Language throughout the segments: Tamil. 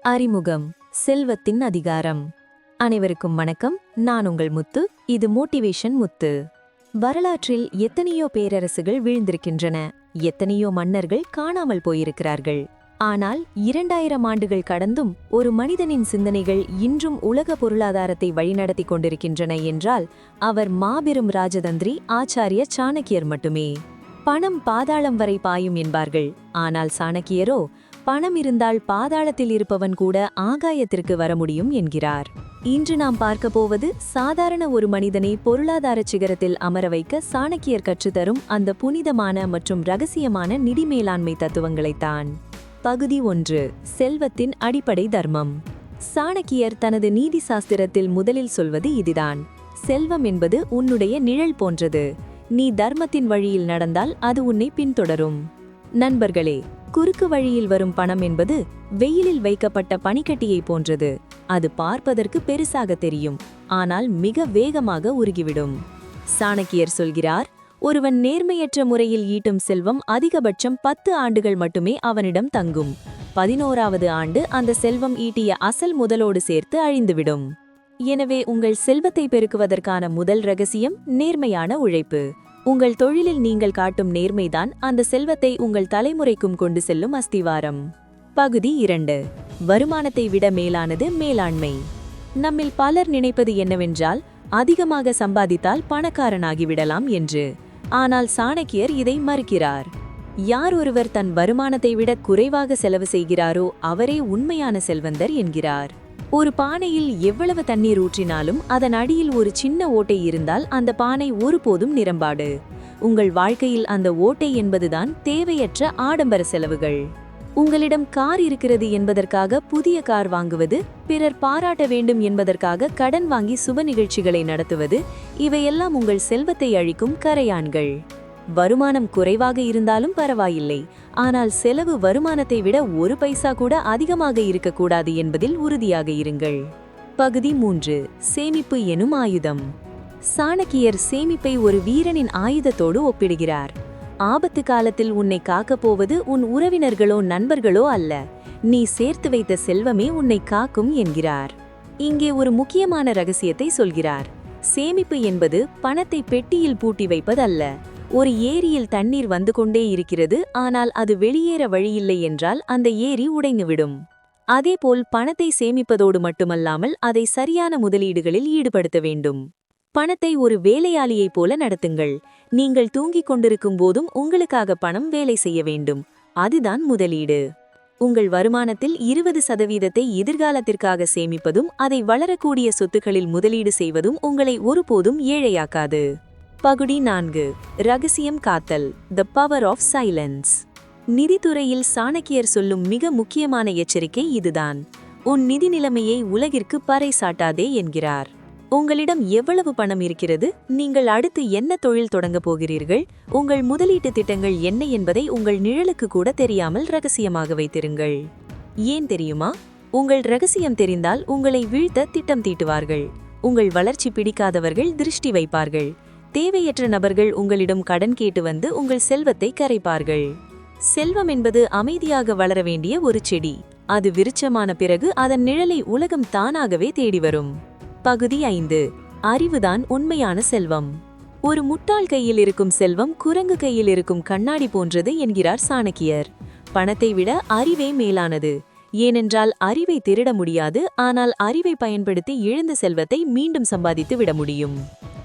அறிமுகம். செல்வத்தின் அதிகாரம். அனைவருக்கும் வணக்கம். நான் உங்கள் முத்து. இது மோட்டிவேஷன் முத்து. வரலாற்றில் எத்தனையோ பேரரசுகள் வீழ்ந்திருக்கின்றன. எத்தனையோ மன்னர்கள் காணாமல் போயிருக்கிறார்கள். ஆனால் 2000 ஆண்டுகள் கடந்தும் ஒரு மனிதனின் சிந்தனைகள் இன்றும் உலக பொருளாதாரத்தை வழிநடத்தி கொண்டிருக்கின்றன என்றால் அவர் மாபெரும் ராஜதந்திரி ஆச்சாரிய சாணக்கியர் மட்டுமே. பணம் பாதாளம் வரை பாயும் என்பார்கள். ஆனால் சாணக்கியரோ பணம் இருந்தால் பாதாளத்தில் இருப்பவன் கூட ஆகாயத்திற்கு வர முடியும் என்கிறார். இன்று நாம் பார்க்க போவது சாதாரண ஒரு மனிதனை பொருளாதார சிகரத்தில் அமர வைக்க சாணக்கியர் கற்றுத்தரும் அந்த புனிதமான மற்றும் இரகசியமான நிதி மேலாண்மை தத்துவங்களைத்தான். பகுதி 1. செல்வத்தின் அடிப்படை தர்மம். சாணக்கியர் தனது நீதி சாஸ்திரத்தில் முதலில் சொல்வது இதுதான்: செல்வம் என்பது உன்னுடைய நிழல் போன்றது. நீ தர்மத்தின் வழியில் நடந்தால் அது உன்னை பின்தொடரும். நண்பர்களே, குறுக்கு வழியில் வரும் பணம் என்பது வெயிலில் வைக்கப்பட்ட பனிக்கட்டியை போன்றது. அது பார்ப்பதற்கு பெருசாக தெரியும், ஆனால் மிக வேகமாக உருகிவிடும். சாணக்கியர் சொல்கிறார், ஒருவன் நேர்மையற்ற முறையில் ஈட்டும் செல்வம் அதிகபட்சம் 10 ஆண்டுகள் மட்டுமே அவனிடம் தங்கும். 11வது ஆண்டு அந்த செல்வம் ஈட்டிய அசல் முதலோடு சேர்த்து அழிந்துவிடும். எனவே உங்கள் செல்வத்தை பெருக்குவதற்கான முதல் ரகசியம் நேர்மையான உழைப்பு. உங்கள் தொழிலில் நீங்கள் காட்டும் நேர்மைதான் அந்த செல்வத்தை உங்கள் தலைமுறைக்கும் கொண்டு செல்லும் அஸ்திவாரம். பகுதி 2. வருமானத்தை விட மேலானது மேலாண்மை. நம்மில் பலர் நினைப்பது என்னவென்றால், அதிகமாக சம்பாதித்தால் பணக்காரனாகிவிடலாம் என்று. ஆனால் சாணக்கியர் இதை மறுக்கிறார். யார் ஒருவர் தன் வருமானத்தை விட குறைவாக செலவு செய்கிறாரோ அவரே உண்மையான செல்வந்தர் என்கிறார். ஒரு பானையில் எவ்வளவு தண்ணீர் ஊற்றினாலும் அதன் அடியில் ஒரு சின்ன ஓட்டை இருந்தால் அந்த பானை ஒருபோதும் நிரம்பாடு. உங்கள் வாழ்க்கையில் அந்த ஓட்டை என்பதுதான் தேவையற்ற ஆடம்பர செலவுகள். உங்களிடம் கார் இருக்கிறது என்பதற்காக புதிய கார் வாங்குவது, பிறர் பாராட்ட வேண்டும் என்பதற்காக கடன் வாங்கி சுப நிகழ்ச்சிகளை நடத்துவது, இவையெல்லாம் உங்கள் செல்வத்தை அழிக்கும் கரையான்கள். வருமானம் குறைவாக இருந்தாலும் பரவாயில்லை, ஆனால் செலவு வருமானத்தை விட ஒரு பைசா கூட அதிகமாக இருக்கக்கூடாது என்பதில் உறுதியாக இருங்கள். பகுதி 3. சேமிப்பு எனும் ஆயுதம். சாணக்கியர் சேமிப்பை ஒரு வீரனின் ஆயுதத்தோடு ஒப்பிடுகிறார். ஆபத்து காலத்தில் உன்னை காக்கப் போவது உன் உறவினர்களோ நண்பர்களோ அல்ல, நீ சேர்த்து வைத்த செல்வமே உன்னை காக்கும் என்கிறார். இங்கே ஒரு முக்கியமான ரகசியத்தை சொல்கிறார். சேமிப்பு என்பது பணத்தை பெட்டியில் பூட்டி வைப்பதல்ல. ஒரு ஏரியில் தண்ணீர் வந்து கொண்டே இருக்கிறது, ஆனால் அது வெளியேற வழியில்லை என்றால் அந்த ஏரி உடைந்துவிடும். அதேபோல் பணத்தை சேமிப்பதோடு மட்டுமல்லாமல் அதை சரியான முதலீடுகளில் ஈடுபடுத்த வேண்டும். பணத்தை ஒரு வேலையாளியைப் போல நடத்துங்கள். நீங்கள் தூங்கிக் கொண்டிருக்கும் போதும் உங்களுக்காக பணம் வேலை செய்ய வேண்டும். அதுதான் முதலீடு. உங்கள் வருமானத்தில் 20% எதிர்காலத்திற்காக சேமிப்பதும் அதை வளரக்கூடிய சொத்துக்களில் முதலீடு செய்வதும் உங்களை ஒருபோதும் ஏழையாக்காது. பகுதி 4. ரகசியம் காத்தல். The power of silence. நிதித்துறையில் சாணக்கியர் சொல்லும் மிக முக்கியமான எச்சரிக்கை இதுதான்: உன் நிதி நிலைமையை உலகிற்கு பறைசாட்டாதே என்கிறார். உங்களிடம் எவ்வளவு பணம் இருக்கிறது, நீங்கள் அடுத்து என்ன தொழில் தொடங்கப் போகிறீர்கள், உங்கள் முதலீட்டு திட்டங்கள் என்ன என்பதை உங்கள் நிழலுக்கு கூட தெரியாமல் ரகசியமாக வைத்திருங்கள். ஏன் தெரியுமா? உங்கள் ரகசியம் தெரிந்தால் உங்களை வீழ்த்த திட்டம் தீட்டுவார்கள். உங்கள் வளர்ச்சி பிடிக்காதவர்கள் திருஷ்டி வைப்பார்கள். தேவையற்ற நபர்கள் உங்களிடம் கடன் கேட்டு வந்து உங்கள் செல்வத்தை கரைப்பார்கள். செல்வம் என்பது அமைதியாக வளர வேண்டிய ஒரு செடி. அது விருட்சமான பிறகு அதன் நிழலை உலகம் தானாகவே தேடி வரும். பகுதி 5. அறிவுதான் உண்மையான செல்வம். ஒரு முட்டாள் கையில் இருக்கும் செல்வம் குரங்கு கையில் இருக்கும் கண்ணாடி போன்றது என்கிறார் சாணக்கியர். பணத்தை விட அறிவே மேலானது. ஏனென்றால் அறிவை திருட முடியாது, ஆனால் அறிவை பயன்படுத்தி இழந்த செல்வத்தை மீண்டும் சம்பாதித்து விட முடியும்.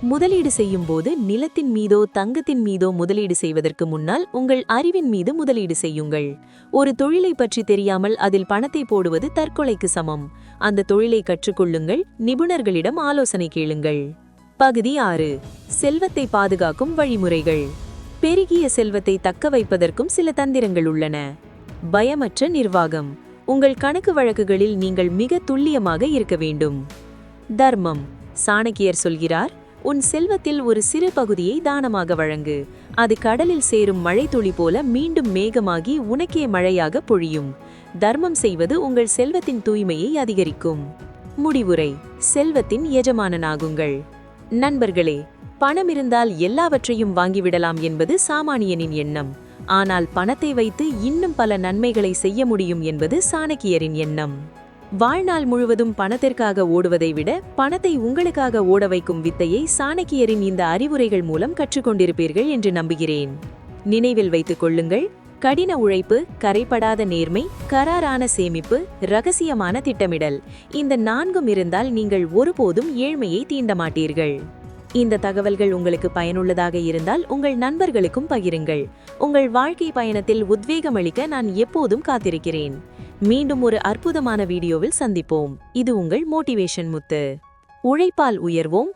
முதலீடு செய்யும் போது நிலத்தின் மீதோ தங்கத்தின் மீதோ முதலீடு செய்வதற்கு முன்னால் உங்கள் அறிவின் மீது முதலீடு செய்யுங்கள். ஒரு தொழிலை பற்றி தெரியாமல் அதில் பணத்தை போடுவது தற்கொலைக்கு சமம். அந்த தொழிலை கற்றுக்கொள்ளுங்கள், நிபுணர்களிடம் ஆலோசனை கேளுங்கள். பகுதி 6. செல்வத்தை பாதுகாக்கும் வழிமுறைகள். பெருகிய செல்வத்தை தக்க வைப்பதற்கும் சில தந்திரங்கள் உள்ளன. பயமற்ற நிர்வாகம். உங்கள் கணக்கு வழக்குகளில் நீங்கள் மிக துல்லியமாக இருக்க வேண்டும். தர்மம். சாணக்கியர் சொல்கிறார், உன் செல்வத்தில் ஒரு சிறு பகுதியை தானமாக வழங்கு. அது கடலில் சேரும் மழைத்துளி போல மீண்டும் மேகமாகி உனக்கே மழையாக பொழியும். தர்மம் செய்வது உங்கள் செல்வத்தின் தூய்மையை அதிகரிக்கும். முடிவுரை: செல்வத்தின் எஜமானனாகுங்கள். நண்பர்களே, பணம் இருந்தால் எல்லாவற்றையும் வாங்கிவிடலாம் என்பது சாமானியனின் எண்ணம். ஆனால் பணத்தை வைத்து இன்னும் பல நன்மைகளை செய்ய முடியும் என்பது சாணக்கியரின் எண்ணம். வாழ்நாள் முழுவதும் பணத்திற்காக ஓடுவதை விட பணத்தை உங்களுக்காக ஓட வைக்கும் வித்தையை சாணக்கியரின் இந்த அறிவுரைகள் மூலம் கற்றுக்கொண்டிருப்பீர்கள் என்று நம்புகிறேன். நினைவில் வைத்துக் கொள்ளுங்கள், கடின உழைப்பு, கரைபடாத நேர்மை, கராரான சேமிப்பு, ரகசியமான திட்டமிடல், இந்த 4ம் இருந்தால் நீங்கள் ஒருபோதும் ஏழ்மையை தீண்ட மாட்டீர்கள். இந்த தகவல்கள் உங்களுக்கு பயனுள்ளதாக இருந்தால் உங்கள் நண்பர்களுக்கும் பகிருங்கள். உங்கள் வாழ்க்கை பயணத்தில் உத்வேகமளிக்க நான் எப்போதும் காத்திருக்கிறேன். மீண்டும் ஒரு அற்புதமான வீடியோவில் சந்திப்போம். இது உங்கள் மோட்டிவேஷன் முத்து. உழைப்பால் உயர்வோம்.